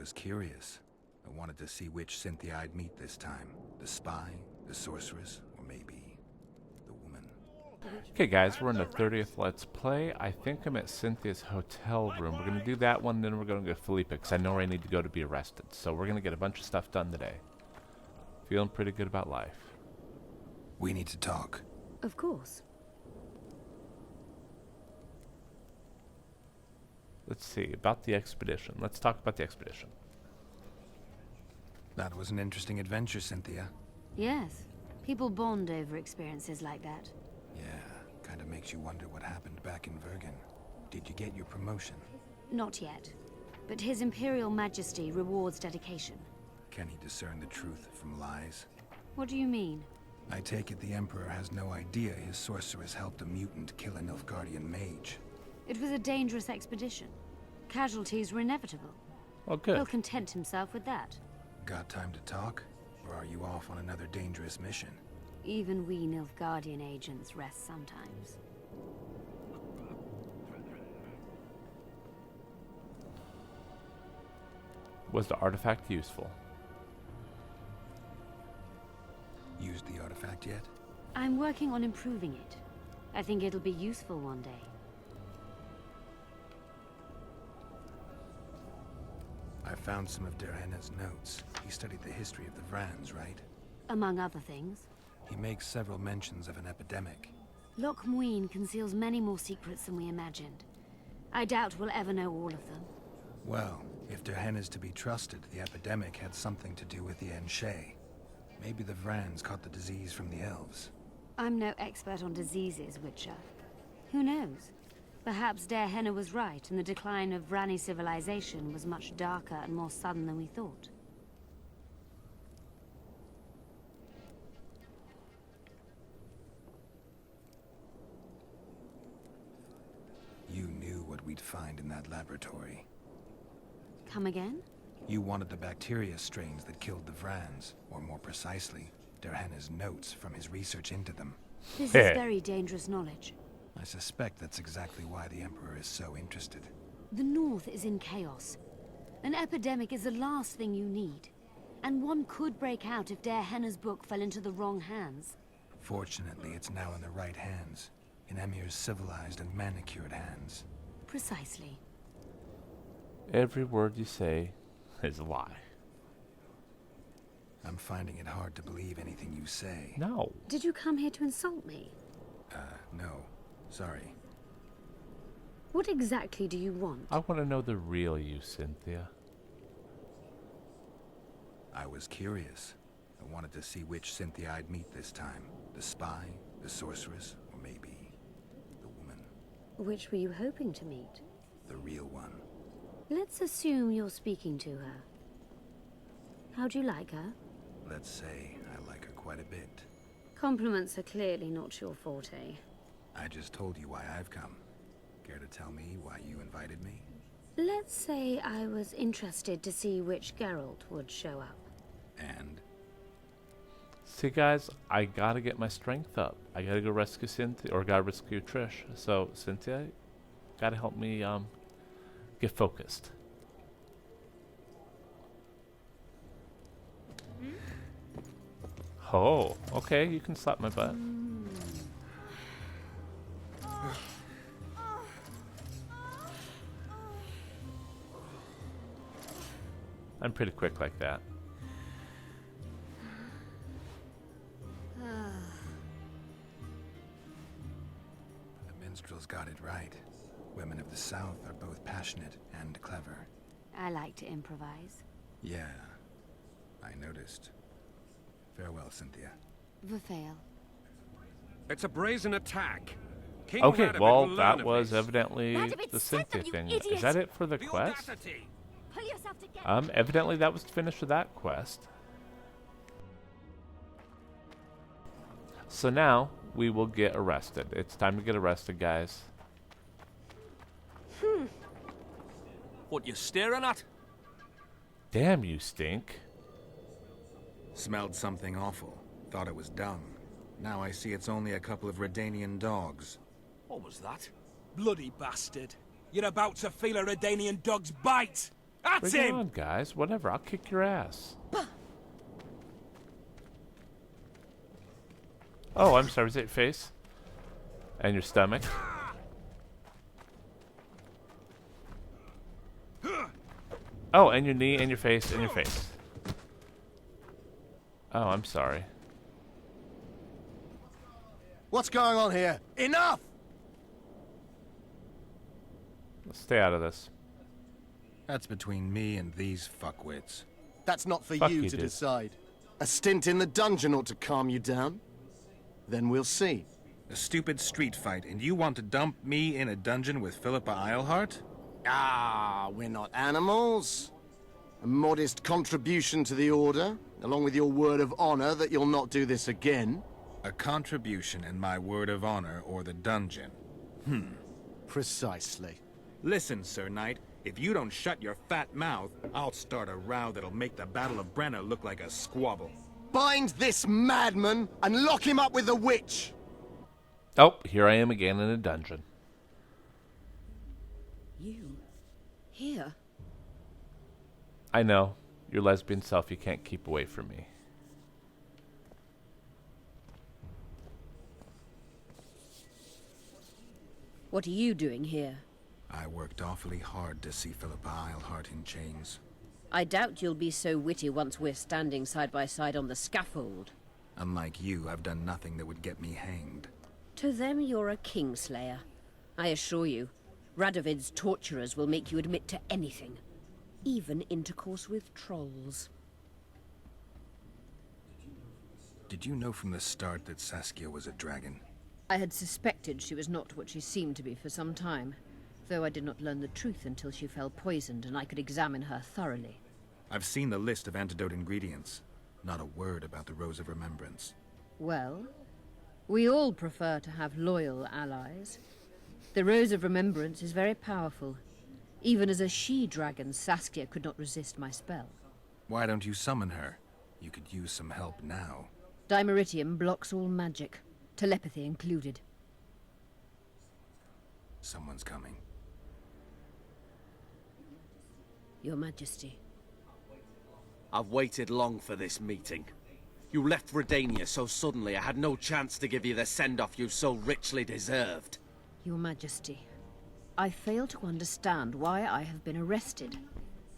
was curious. I wanted to see which Cynthia I'd meet this time. The spy, the sorceress, or maybe the woman. Okay guys, we're in the 30th Let's Play. I think I'm at Cynthia's hotel room. We're going to do that one, then we're going to go to Philippa, because I know where I need to go to be arrested. So we're going to get a bunch of stuff done today. Feeling pretty good about life. We need to talk. Of course. Let's see, about the expedition. Let's talk about the expedition. That was an interesting adventure, Cynthia. Yes. People bond over experiences like that. Yeah, kind of makes you wonder what happened back in Vergen. Did you get your promotion? Not yet. But His Imperial Majesty rewards dedication. Can he discern the truth from lies? What do you mean? I take it the Emperor has no idea his sorceress helped a mutant kill a Nilfgaardian mage. It was a dangerous expedition. Casualties were inevitable. Oh, good. He'll content himself with that. Got time to talk? Or are you off on another dangerous mission? Even we Nilfgaardian agents rest sometimes. Was the artifact useful? Used the artifact yet? I'm working on improving it. I think it'll be useful one day. I found some of Derhenna's notes. He studied the history of the Vrans, right? Among other things. He makes several mentions of an epidemic. Loch Muin conceals many more secrets than we imagined. I doubt we'll ever know all of them. Well, if Derhenna's to be trusted, the epidemic had something to do with the Enshe. Maybe the Vrans caught the disease from the elves. I'm no expert on diseases, Witcher. Who knows? Perhaps Derhenna was right, and the decline of Vrani civilization was much darker and more sudden than we thought. You knew what we'd find in that laboratory. Come again? You wanted the bacteria strains that killed the Vrans, or more precisely, Derhenna's notes from his research into them. This is very dangerous knowledge. I suspect that's exactly why the Emperor is so interested. The North is in chaos. An epidemic is the last thing you need. And one could break out if Derhenna's book fell into the wrong hands. Fortunately, it's now in the right hands. In Emir's civilized and manicured hands. Precisely. Every word you say is a lie. I'm finding it hard to believe anything you say. No. Did you come here to insult me? No. Sorry. What exactly do you want? I want to know the real you, Cynthia. I was curious. I wanted to see which Cynthia I'd meet this time. The spy, the sorceress, or maybe the woman. Which were you hoping to meet? The real one. Let's assume you're speaking to her. How'd you like her? Let's say I like her quite a bit. Compliments are clearly not your forte. I just told you why I've come. Care to tell me why you invited me? Let's say I was interested to see which Geralt would show up. And? See guys, I gotta get my strength up. I gotta go rescue Cynthia, or gotta rescue Trish. So Cynthia, gotta help me get focused. Oh, okay, you can slap my butt. I'm pretty quick like that. The minstrel's got it right. Women of the South are both passionate and clever. I like to improvise. Yeah, I noticed. Farewell, Cynthia. Vafail. It's a brazen attack. King Okay, Radovid well, will that learn of was this. evidently Radovid the sent Cynthia them, thing. you Is idiot! that it for the The quest? audacity. Pull yourself together. Evidently that was finished with that quest. So now we will get arrested. It's time to get arrested, guys. What you staring at? Damn, you stink. Smelled something awful. Thought it was dung. Now I see it's only a couple of Redanian dogs. What was that? Bloody bastard. You're about to feel a Redanian dog's bite. That's Bring it him! on, guys. Whatever. I'll kick your ass. Oh, I'm sorry. Was it your face? And your stomach? Oh, and your knee, and your face, and your face. Oh, I'm sorry. What's going on here? Enough! Let's stay out of this. That's between me and these fuckwits. That's not for Fuck you you, to dude. decide. A stint in the dungeon ought to calm you down. Then we'll see. A stupid street fight, and you want to dump me in a dungeon with Philippa Eilhart? Ah, we're not animals. A modest contribution to the Order, along with your word of honor that you'll not do this again. A contribution and my word of honor, or the dungeon. Precisely. Listen, Sir Knight, if you don't shut your fat mouth, I'll start a row that'll make the Battle of Brenna look like a squabble. Bind this madman and lock him up with the witch! Oh, here I am again in a dungeon. You? Here? I know. Your lesbian self you can't keep away from me. What are you doing here? I worked awfully hard to see Philippa Eilhart in chains. I doubt you'll be so witty once we're standing side by side on the scaffold. Unlike you, I've done nothing that would get me hanged. To them, you're a kingslayer. I assure you, Radovid's torturers will make you admit to anything. Even intercourse with trolls. Did you know from the start that Saskia was a dragon? I had suspected she was not what she seemed to be for some time, though I did not learn the truth until she fell poisoned and I could examine her thoroughly. I've seen the list of antidote ingredients. Not a word about the Rose of Remembrance. Well, we all prefer to have loyal allies. The Rose of Remembrance is very powerful. Even as a she-dragon, Saskia could not resist my spell. Why don't you summon her? You could use some help now. Dimeritium blocks all magic, telepathy included. Someone's coming. Your Majesty. I've waited long for this meeting. You left Redania so suddenly I had no chance to give you the send-off you so richly deserved. Your Majesty, I fail to understand why I have been arrested.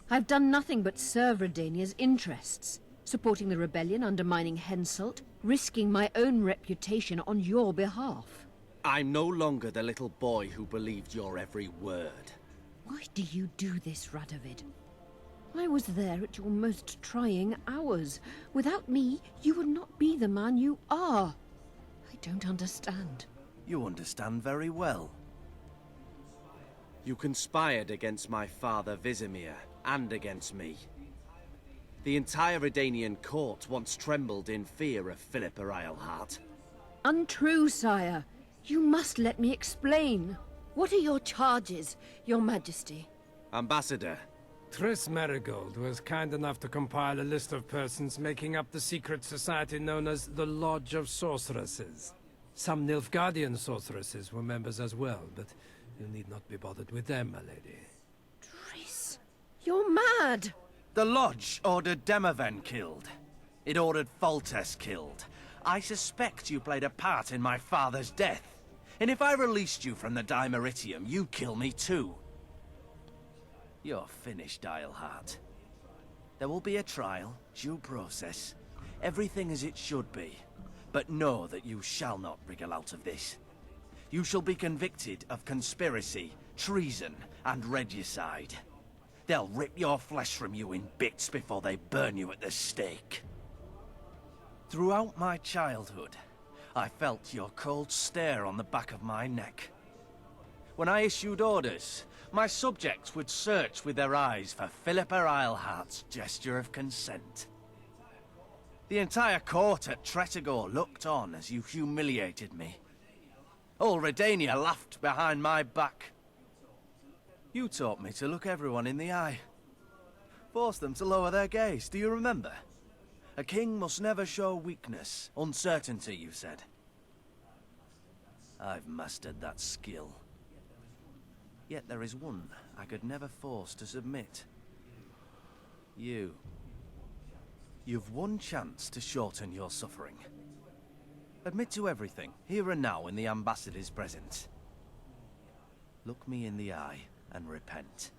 I've done nothing but serve Redania's interests, supporting the rebellion, undermining Henselt, risking my own reputation on your behalf. I'm no longer the little boy who believed your every word. Why do you do this, Radovid? I was there at your most trying hours. Without me, you would not be the man you are. I don't understand. You understand very well. You conspired against my father Vizimir, and against me. The entire Redanian court once trembled in fear of Philippa Eilhart. Untrue, sire. You must let me explain. What are your charges, your Majesty? Ambassador, Triss Merigold was kind enough to compile a list of persons making up the secret society known as the Lodge of Sorceresses. Some Nilfgaardian sorceresses were members as well, but you need not be bothered with them, my lady. Triss, you're mad! the Lodge ordered Demaven killed. It ordered Foltest killed. I suspect you played a part in my father's death. And if I released you from the Dimeritium, you'd kill me too. You're finished, Eilhart. There will be a trial, due process. Everything as it should be. But know that you shall not wriggle out of this. You shall be convicted of conspiracy, treason, and regicide. They'll rip your flesh from you in bits before they burn you at the stake. Throughout my childhood, I felt your cold stare on the back of my neck. When I issued orders, my subjects would search with their eyes for Philippa Eilhart's gesture of consent. The entire court at Tretogor looked on as you humiliated me. All Redania laughed behind my back. You taught me to look everyone in the eye. Forced them to lower their gaze, do you remember? A king must never show weakness, uncertainty, you said. I've mastered that skill. Yet there is one I could never force to submit. You. You've one chance to shorten your suffering. Admit to everything, here and now in the Ambassador's presence. Look me in the eye and repent.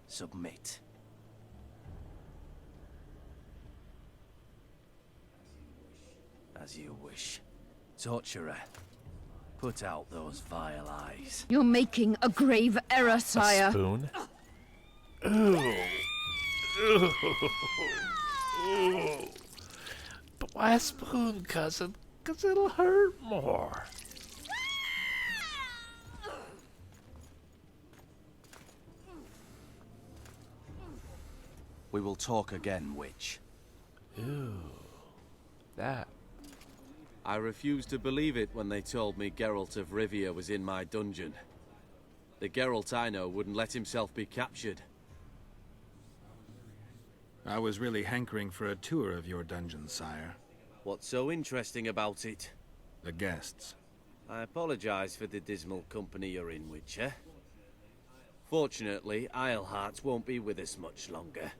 Submit. As you wish. Torturer, put out those vile eyes. You're making a grave error, sire. A spoon? Ooh. Ooh. Ooh. But why a spoon, cousin? Because it'll hurt more. We will talk again, witch. Ooh. That. I refused to believe it when they told me Geralt of Rivia was in my dungeon. The Geralt I know wouldn't let himself be captured. I was really hankering for a tour of your dungeon, sire. What's so interesting about it? The guests. I apologize for the dismal company you're in, Witcher. Fortunately, Eilhart won't be with us much longer.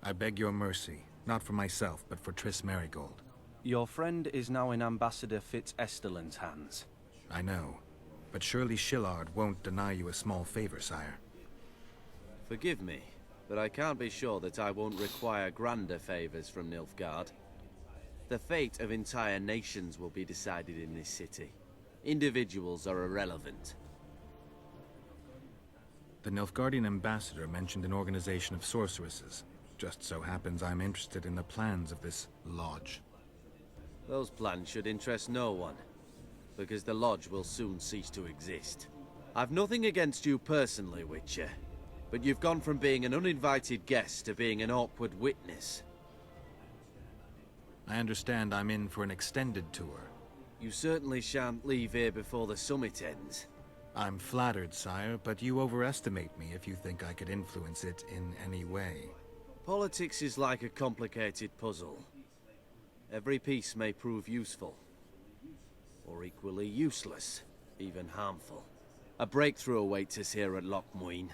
I beg your mercy, not for myself, but for Triss Merigold. Your friend is now in Ambassador Fitz Esterlin's hands. I know, but surely Shillard won't deny you a small favor, sire. Forgive me, but I can't be sure that I won't require grander favors from Nilfgaard. The fate of entire nations will be decided in this city. Individuals are irrelevant. The Nilfgaardian ambassador mentioned an organization of sorceresses. Just so happens I'm interested in the plans of this lodge. Those plans should interest no one, because the lodge will soon cease to exist. I've nothing against you personally, Witcher, but you've gone from being an uninvited guest to being an awkward witness. I understand I'm in for an extended tour. You certainly shan't leave here before the summit ends. I'm flattered, sire, but you overestimate me if you think I could influence it in any way. Politics is like a complicated puzzle. Every piece may prove useful, or equally useless, even harmful. A breakthrough awaits us here at Loch Muin,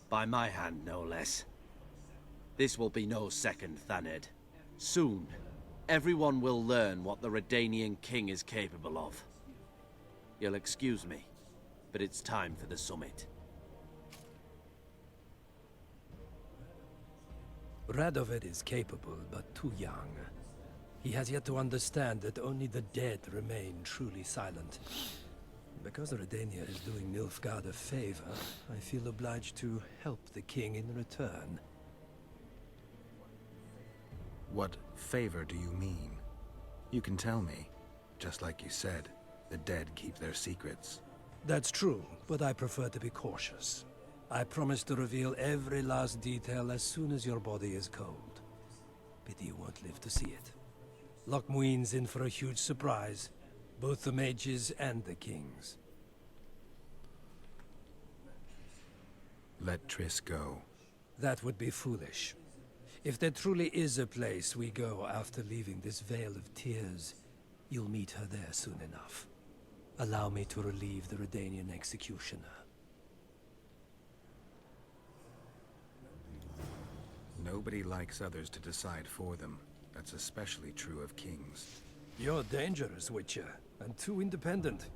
by my hand no less. This will be no second Thaned. Soon, everyone will learn what the Redanian king is capable of. You'll excuse me, but it's time for the summit. Radovid is capable, but too young. He has yet to understand that only the dead remain truly silent. Because Redania is doing Nilfgaard a favor, I feel obliged to help the king in return. What favor do you mean? You can tell me. Just like you said, the dead keep their secrets. That's true, but I prefer to be cautious. I promise to reveal every last detail as soon as your body is cold. Pity you won't live to see it. Loch Muin's in for a huge surprise. Both the mages and the kings. Let Triss go. That would be foolish. If there truly is a place we go after leaving this Vale of Tears, you'll meet her there soon enough. Allow me to relieve the Redanian executioner. Nobody likes others to decide for them. That's especially true of kings. You're dangerous, Witcher, and too independent.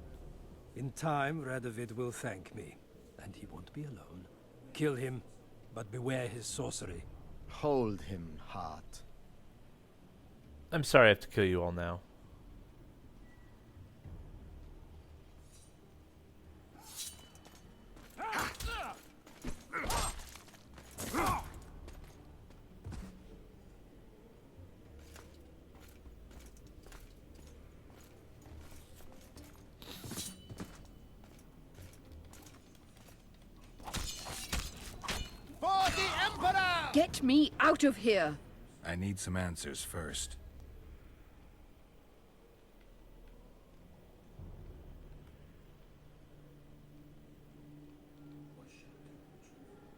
In time, Radovid will thank me, and he won't be alone. Kill him, but beware his sorcery. Hold him, Hart. I'm sorry I have to kill you all now. Get me out of here! I need some answers first.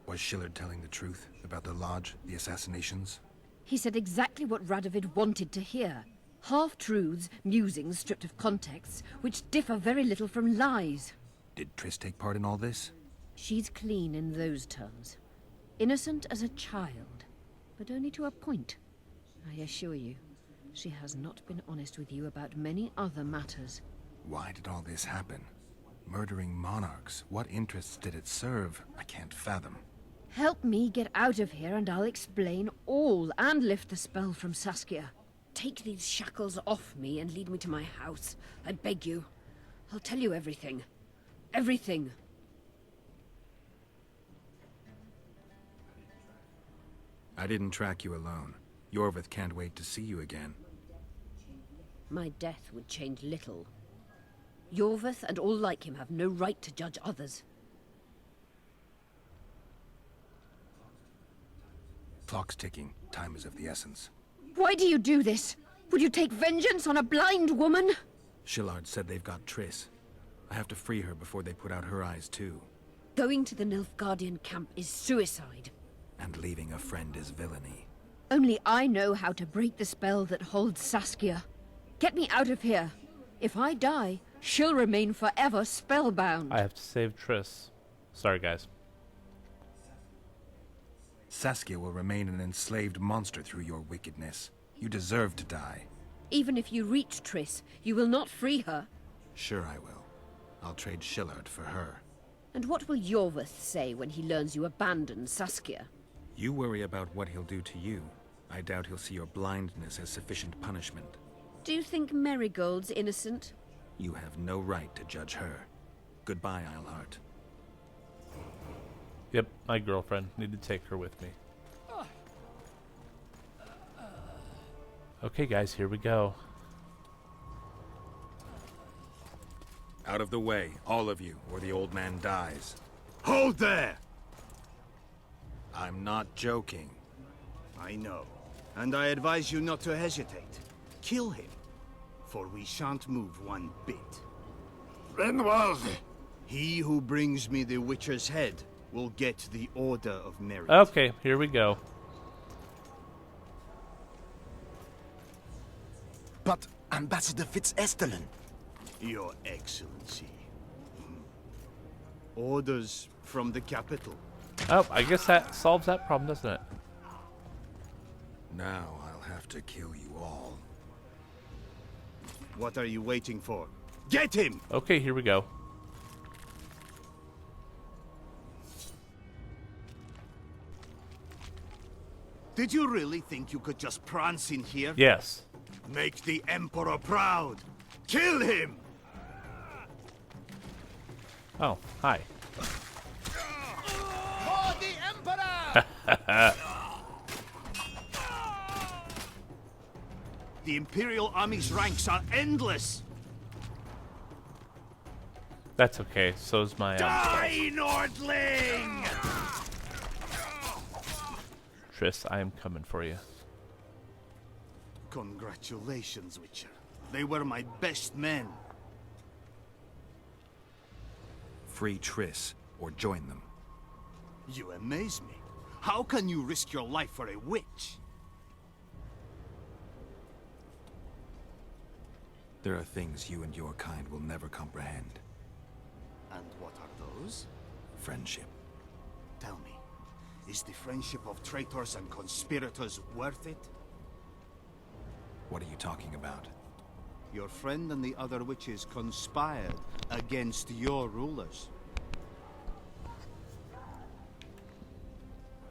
Was Shillard telling the truth about the lodge, the assassinations? He said exactly what Radovid wanted to hear. Half-truths, musings stripped of context, which differ very little from lies. Did Triss take part in all this? She's clean in those terms. Innocent as a child, but only to a point. I assure you, she has not been honest with you about many other matters. Why did all this happen? Murdering monarchs. What interests did it serve? I can't fathom. Help me get out of here and I'll explain all and lift the spell from Saskia. Take these shackles off me and lead me to my house. I beg you. I'll tell you everything. Everything. I didn't track you alone. Yorvith can't wait to see you again. My death would change little. Yorvith and all like him have no right to judge others. Clock's ticking. Time is of the essence. Why do you do this? Would you take vengeance on a blind woman? Shillard said they've got Triss. I have to free her before they put out her eyes, too. Going to the Nilfgaardian camp is suicide. And leaving a friend is villainy. Only I know how to break the spell that holds Saskia. Get me out of here. If I die, she'll remain forever spellbound. I have to save Triss. Sorry, guys. Saskia will remain an enslaved monster through your wickedness. You deserve to die. Even if you reach Triss, you will not free her. Sure I will. I'll trade Shillard for her. And what will Yorvith say when he learns you abandoned Saskia? You worry about what he'll do to you. I doubt he'll see your blindness as sufficient punishment. Do you think Marigold's innocent? You have no right to judge her. Goodbye, Eilhart. Yep, my girlfriend. Need to take her with me. Okay, guys, here we go. Out of the way, all of you, or the old man dies. Hold there! I'm not joking. I know. And I advise you not to hesitate. Kill him. For we shan't move one bit. Renwald! He who brings me the Witcher's head will get the Order of Merit. Okay, here we go. But Ambassador Fitz-Estellen... Your Excellency. Orders from the capital. Oh, I guess that solves that problem, doesn't it? Now I'll have to kill you all. What are you waiting for? Get him! Okay, here we go. Did you really think you could just prance in here? Yes. Make the Emperor proud! Kill him! Oh, hi. For the Emperor! The Imperial Army's ranks are endless! That's okay. So's my Die, Nordling! Triss, I am coming for you. Congratulations, Witcher. They were my best men. Free Triss, or join them. You amaze me. How can you risk your life for a witch? There are things you and your kind will never comprehend. And what are those? Friendship. Tell me, is the friendship of traitors and conspirators worth it? What are you talking about? Your friend and the other witches conspired against your rulers.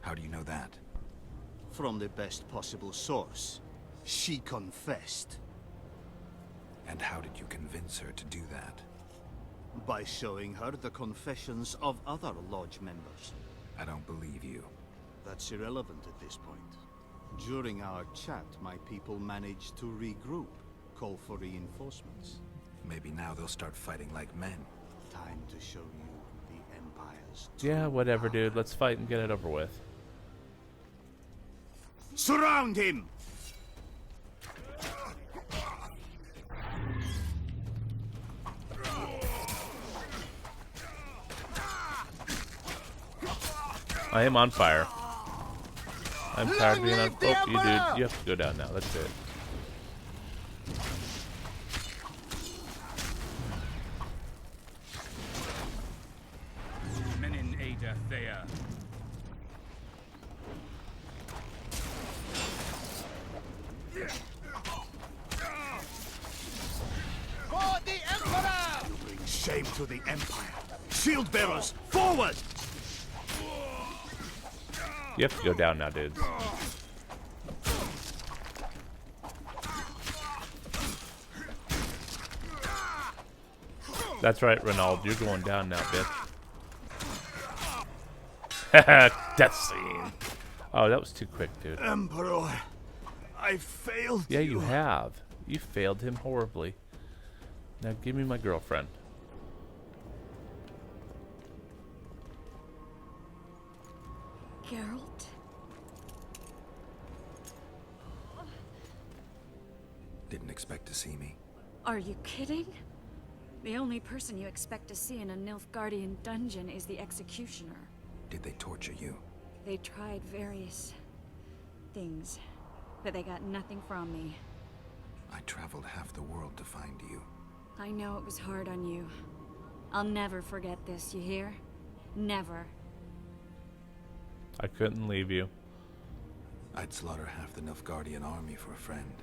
How do you know that? From the best possible source. She confessed. And how did you convince her to do that? By showing her the confessions of other Lodge members. I don't believe you. That's irrelevant at this point. During our chat, my people managed to regroup, call for reinforcements. Maybe now they'll start fighting like men. Time to show you the Empire's Yeah, true whatever, power. dude. Let's fight and get it over with. Surround him! I am on fire. I'm tired of being on. live the Oh, you Emperor! dude, you have to go down now. That's it. Men in to the Empire. Shield bearers, forward! You have to go down now, dudes. That's right, Renaud. You're going down now, bitch. Death scene. Oh, that was too quick, dude. Emperor, I failed Yeah, you have. You failed him horribly. Now give me my girlfriend. Geralt? Didn't expect to see me. Are you kidding? The only person you expect to see in a Nilfgaardian dungeon is the executioner. Did they torture you? They tried various things, but they got nothing from me. I traveled half the world to find you. I know it was hard on you. I'll never forget this, you hear? Never. I couldn't leave you. I'd slaughter half the Nilfgaardian army for a friend.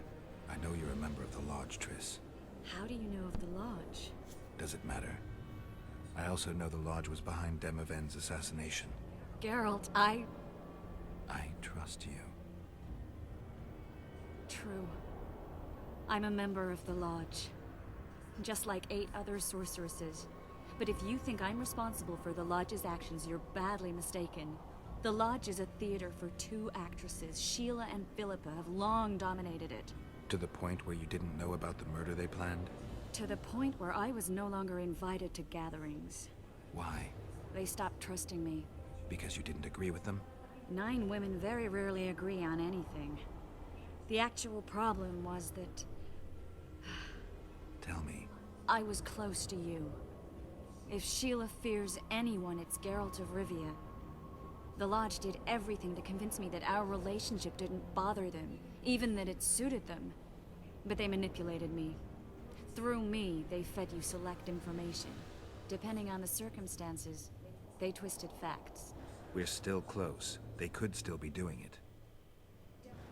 I know you're a member of the Lodge, Triss. How do you know of the Lodge? Does it matter? I also know the Lodge was behind Demoven's assassination. Geralt, I trust you. True. I'm a member of the Lodge. Just like 8 other sorceresses. But if you think I'm responsible for the Lodge's actions, you're badly mistaken. The Lodge is a theater for 2 actresses. Sheila and Philippa have long dominated it. To the point where you didn't know about the murder they planned? To the point where I was no longer invited to gatherings. Why? They stopped trusting me. Because you didn't agree with them? 9 women very rarely agree on anything. The actual problem was that Tell me. I was close to you. If Sheila fears anyone, it's Geralt of Rivia. The Lodge did everything to convince me that our relationship didn't bother them, even that it suited them. But they manipulated me. Through me, they fed you select information. Depending on the circumstances, they twisted facts. We're still close. They could still be doing it.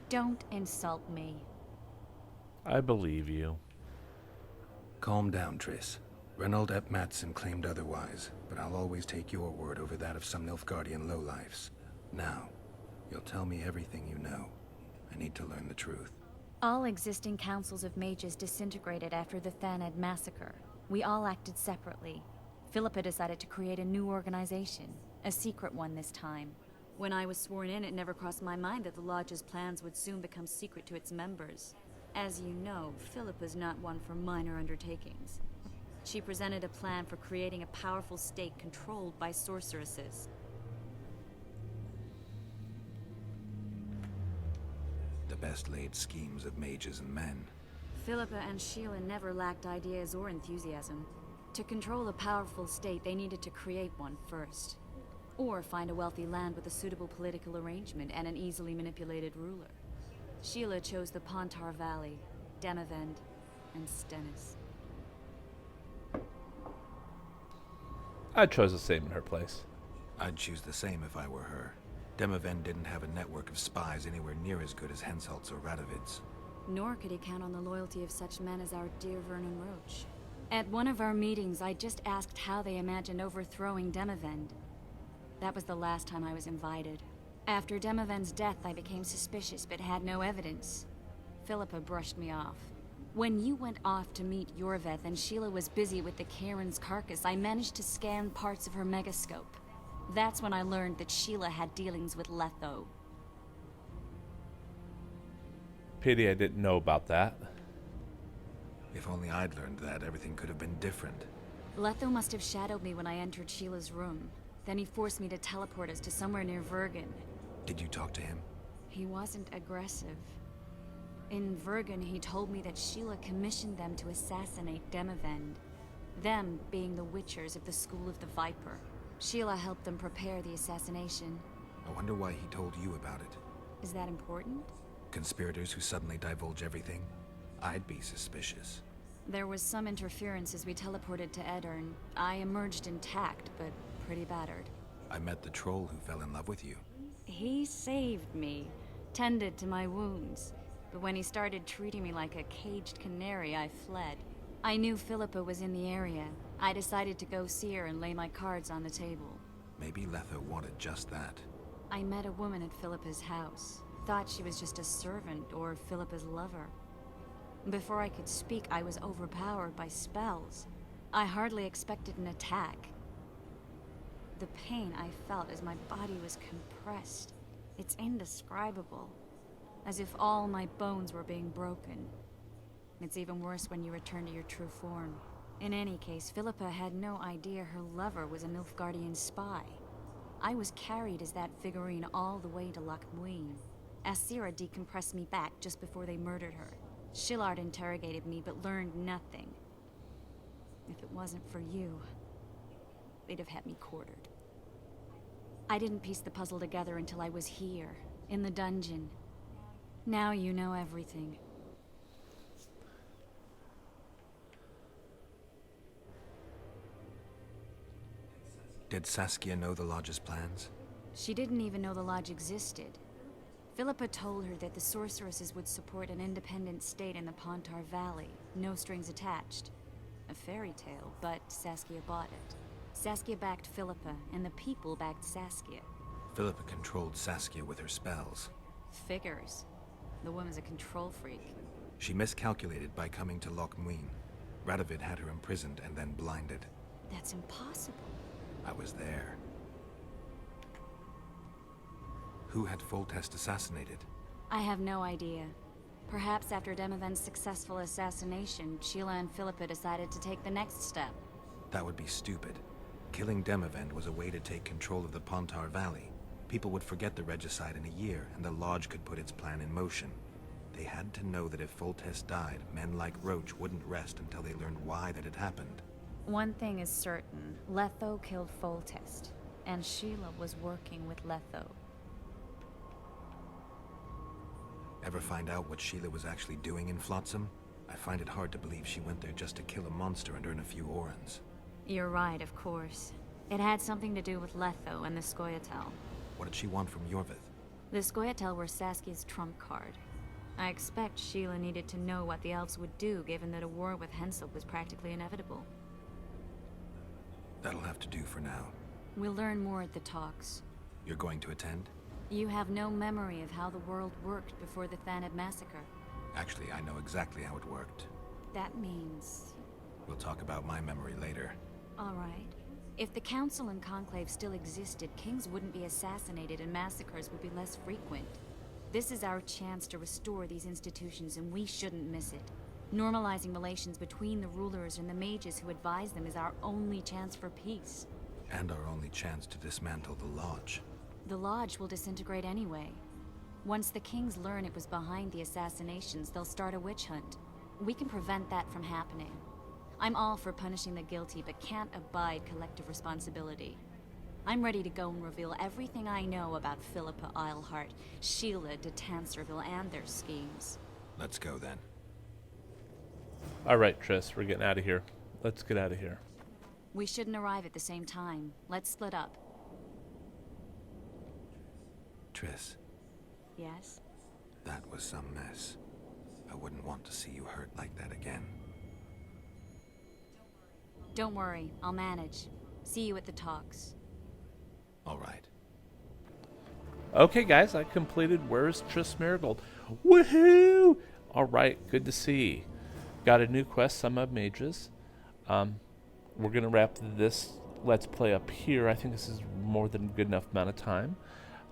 Don't insult me. I believe you. Calm down, Triss. Reynold Ep Matson claimed otherwise, but I'll always take your word over that of some Nilfgaardian lowlifes. Now, you'll tell me everything you know. I need to learn the truth. All existing councils of mages disintegrated after the Thanad massacre. We all acted separately. Philippa decided to create a new organization, a secret one this time. When I was sworn in, it never crossed my mind that the Lodge's plans would soon become secret to its members. As you know, Philippa's not one for minor undertakings. She presented a plan for creating a powerful state controlled by sorceresses. The best laid schemes of mages and men. Philippa and Sheila never lacked ideas or enthusiasm. To control a powerful state, they needed to create one first. Or find a wealthy land with a suitable political arrangement and an easily manipulated ruler. Sheila chose the Pontar Valley, Demavend, and Stennis. I chose the same in her place. I'd choose the same if I were her. Demavend didn't have a network of spies anywhere near as good as Henselt's or Radovid's. Nor could he count on the loyalty of such men as our dear Vernon Roche. At one of our meetings, I just asked how they imagined overthrowing Demavend. That was the last time I was invited. After Demavend's death, I became suspicious but had no evidence. Philippa brushed me off. When you went off to meet Yorveth and Sheila was busy with the Karen's carcass, I managed to scan parts of her megascope. That's when I learned that Sheila had dealings with Letho. Pity I didn't know about that. If only I'd learned that, everything could have been different. Letho must have shadowed me when I entered Sheila's room. Then he forced me to teleport us to somewhere near Vergen. Did you talk to him? He wasn't aggressive. In Vergen, he told me that Sheila commissioned them to assassinate Demavend. Them being the Witchers of the School of the Viper. Sheila helped them prepare the assassination. I wonder why he told you about it. Is that important? Conspirators who suddenly divulge everything? I'd be suspicious. There was some interference as we teleported to Aedirn. I emerged intact, but pretty battered. I met the troll who fell in love with you. He saved me, tended to my wounds. But when he started treating me like a caged canary, I fled. I knew Philippa was in the area. I decided to go see her and lay my cards on the table. Maybe Letho wanted just that. I met a woman at Philippa's house. Thought she was just a servant or Philippa's lover. Before I could speak, I was overpowered by spells. I hardly expected an attack. The pain I felt as my body was compressed. It's indescribable. As if all my bones were being broken. It's even worse when you return to your true form. In any case, Philippa had no idea her lover was a Nilfgaardian spy. I was carried as that figurine all the way to Loch Muin. Asira decompressed me back just before they murdered her. Shillard interrogated me but learned nothing. If it wasn't for you, they'd have had me quartered. I didn't piece the puzzle together until I was here, in the dungeon. Now you know everything. Did Saskia know the Lodge's plans? She didn't even know the Lodge existed. Philippa told her that the sorceresses would support an independent state in the Pontar Valley, no strings attached. A fairy tale, but Saskia bought it. Saskia backed Philippa, and the people backed Saskia. Philippa controlled Saskia with her spells. Figures. The woman's a control freak. She miscalculated by coming to Loch Muin. Radovid had her imprisoned and then blinded. That's impossible. I was there. Who had Foltest assassinated? I have no idea. Perhaps after Demavend's successful assassination, Sheila and Philippa decided to take the next step. That would be stupid. Killing Demavend was a way to take control of the Pontar Valley. People would forget the regicide in a year, and the Lodge could put its plan in motion. They had to know that if Foltest died, men like Roach wouldn't rest until they learned why that had happened. One thing is certain. Letho killed Foltest, and Sheila was working with Letho. Ever find out what Sheila was actually doing in Flotsam? I find it hard to believe she went there just to kill a monster and earn a few orans. You're right, of course. It had something to do with Letho and the Scoia'tael. What did she want from Yorvith? The Scoia'tael were Saskia's trump card. I expect Sheila needed to know what the elves would do, given that a war with Henselt was practically inevitable. That'll have to do for now. We'll learn more at the talks. You're going to attend? You have no memory of how the world worked before the Thanad massacre. Actually, I know exactly how it worked. That means... We'll talk about my memory later. All right. If the Council and Conclave still existed, kings wouldn't be assassinated and massacres would be less frequent. This is our chance to restore these institutions, and we shouldn't miss it. Normalizing relations between the rulers and the mages who advise them is our only chance for peace. And our only chance to dismantle the Lodge. The Lodge will disintegrate anyway. Once the kings learn it was behind the assassinations, they'll start a witch hunt. We can prevent that from happening. I'm all for punishing the guilty, but can't abide collective responsibility. I'm ready to go and reveal everything I know about Philippa Eilhart, Sheila de Tanserville, and their schemes. Let's go then. All right, Triss, we're getting out of here. Let's get out of here. We shouldn't arrive at the same time. Let's split up. Triss, Yes? that was some mess. I wouldn't want to see you hurt like that again. Don't worry, I'll manage. See you at the talks. All right. Okay, guys, I completed Where's Triss Merigold. Woohoo! All right, good to see. Got a new quest, Some of Mages. We're going to wrap this Let's Play up here. I think this is more than a good enough amount of time.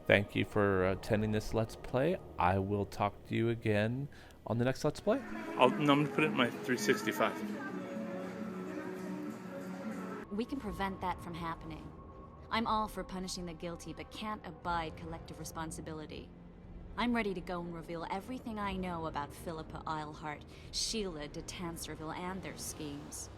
Thank you for attending this Let's Play. I will talk to you again on the next Let's Play. I'm going to put it in my 365. We can prevent that from happening. I'm all for punishing the guilty, but can't abide collective responsibility. I'm ready to go and reveal everything I know about Philippa Eilhart, Sheila de Tanserville, and their schemes.